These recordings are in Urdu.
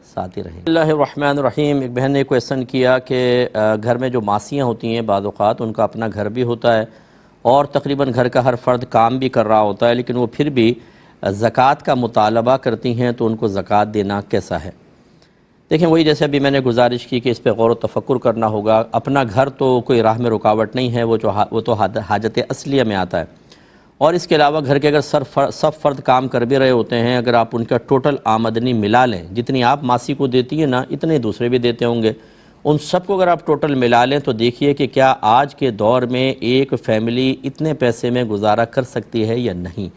ساتھ ہی رہیں۔ اللہ الرحمن الرحیم۔ ایک بہن نے کویسچن کیا کہ گھر میں جو ماسیاں ہوتی ہیں بعض اوقات ان کا اپنا گھر بھی ہوتا ہے اور تقریباً گھر کا ہر فرد کام بھی کر رہا ہوتا ہے، لیکن وہ پھر بھی زکوٰۃ کا مطالبہ کرتی ہیں، تو ان کو زکوٰۃ دینا کیسا ہے؟ دیکھیں، وہی جیسے ابھی میں نے گزارش کی کہ اس پہ غور و تفکر کرنا ہوگا۔ اپنا گھر تو کوئی راہ میں رکاوٹ نہیں ہے، وہ تو حاجت اصلیہ میں آتا ہے، اور اس کے علاوہ گھر کے اگر سب فرد کام کر بھی رہے ہوتے ہیں، اگر آپ ان کا ٹوٹل آمدنی ملا لیں، جتنی آپ ماسی کو دیتی ہیں نا اتنے دوسرے بھی دیتے ہوں گے، ان سب کو اگر آپ ٹوٹل ملا لیں تو دیکھیے کہ کیا آج کے دور میں ایک فیملی اتنے پیسے میں گزارا کر سکتی ہے یا نہیں،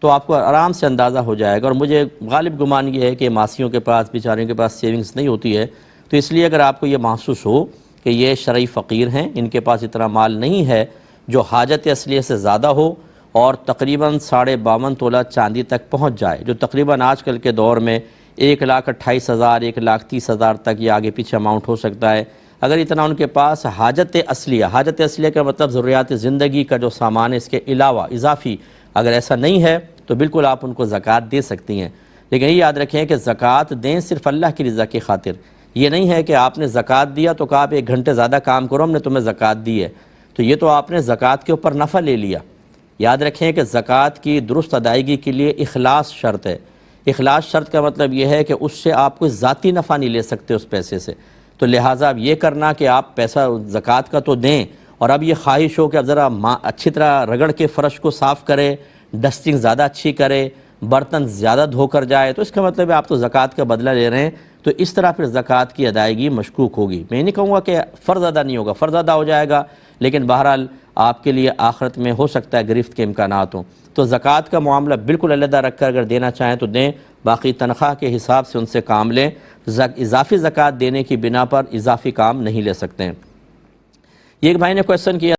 تو آپ کو آرام سے اندازہ ہو جائے گا۔ اور مجھے غالب گمان یہ ہے کہ ماسیوں کے پاس بیچاریوں کے پاس سیونگز نہیں ہوتی ہے، تو اس لیے اگر آپ کو یہ محسوس ہو کہ یہ شرعی فقیر ہیں، ان کے پاس اتنا مال نہیں ہے جو حاجت اصلیہ سے زیادہ ہو اور تقریباً 52.5 تولہ چاندی تک پہنچ جائے، جو تقریباً آج کل کے دور میں 1,28,000 1,30,000 تک یہ آگے پیچھے اماؤنٹ ہو سکتا ہے۔ اگر اتنا ان کے پاس حاجت اصلیہ کا مطلب ضروریات زندگی کا جو سامان ہے اس کے علاوہ اضافی اگر ایسا نہیں ہے تو بالکل آپ ان کو زکوٰۃ دے سکتی ہیں، لیکن یہ یاد رکھیں کہ زکوٰۃ دیں صرف اللہ کی رضا کی خاطر۔ یہ نہیں ہے کہ آپ نے زکوٰۃ دیا تو کہا آپ 1 گھنٹے زیادہ کام کرو، ہم نے تمہیں زکوٰۃ دی ہے، تو یہ تو آپ نے زکوٰۃ کے اوپر نفع لے لیا۔ یاد رکھیں کہ زکوٰۃ کی درست ادائیگی کے لیے اخلاص شرط ہے۔ اخلاص شرط کا مطلب یہ ہے کہ اس سے آپ کوئی ذاتی نفع نہیں لے سکتے اس پیسے سے، تو لہٰذا اب یہ کرنا کہ آپ پیسہ زکوٰۃ کا تو دیں اور اب یہ خواہش ہو کہ اب ذرا اچھی طرح رگڑ کے فرش کو صاف کرے، ڈسٹنگ زیادہ اچھی کرے، برتن زیادہ دھو کر جائے، تو اس کا مطلب ہے آپ تو زکوٰۃ کا بدلہ لے رہے ہیں، تو اس طرح پھر زکوٰۃ کی ادائیگی مشکوک ہوگی۔ میں نہیں کہوں گا کہ فرض ادا نہیں ہوگا، فرض ادا ہو جائے گا، لیکن بہرحال آپ کے لیے آخرت میں ہو سکتا ہے گرفت کے امکانات ہوں، تو زکوٰۃ کا معاملہ بالکل علیحدہ رکھ کر اگر دینا چاہیں تو دیں، باقی تنخواہ کے حساب سے ان سے کام لیں، اضافی زکوٰۃ دینے کی بنا پر اضافی کام نہیں لے سکتے ہیں۔ یہ ایک بھائی نے کویسچن کیا